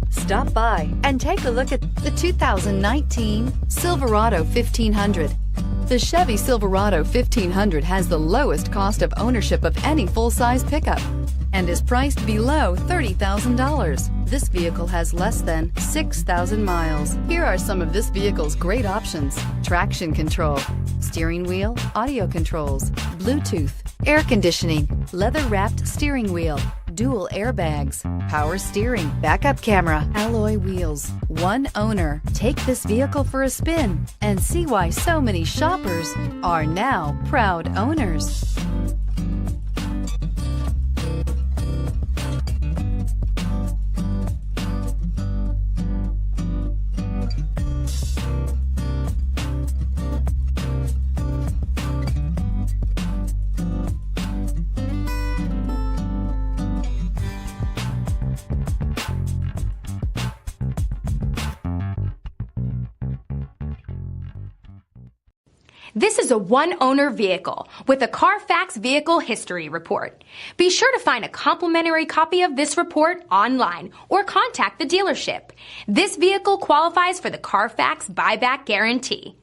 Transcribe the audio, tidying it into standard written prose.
Stop by and take a look at the 2019 Silverado 1500. The Chevy Silverado 1500 has the lowest cost of ownership of any full-size pickup and is priced below $30,000. This vehicle has less than 6,000 miles. Here are some of this vehicle's great options: traction control, steering wheel audio controls, Bluetooth, air conditioning, leather-wrapped steering wheel, dual airbags, power steering, backup camera, alloy wheels, one owner. Take this vehicle for a spin and see why so many shoppers are now proud owners. This is a one-owner vehicle with a CARFAX Vehicle History Report. Be sure to find a complimentary copy of this report online or contact the dealership. This vehicle qualifies for the CARFAX Buyback Guarantee.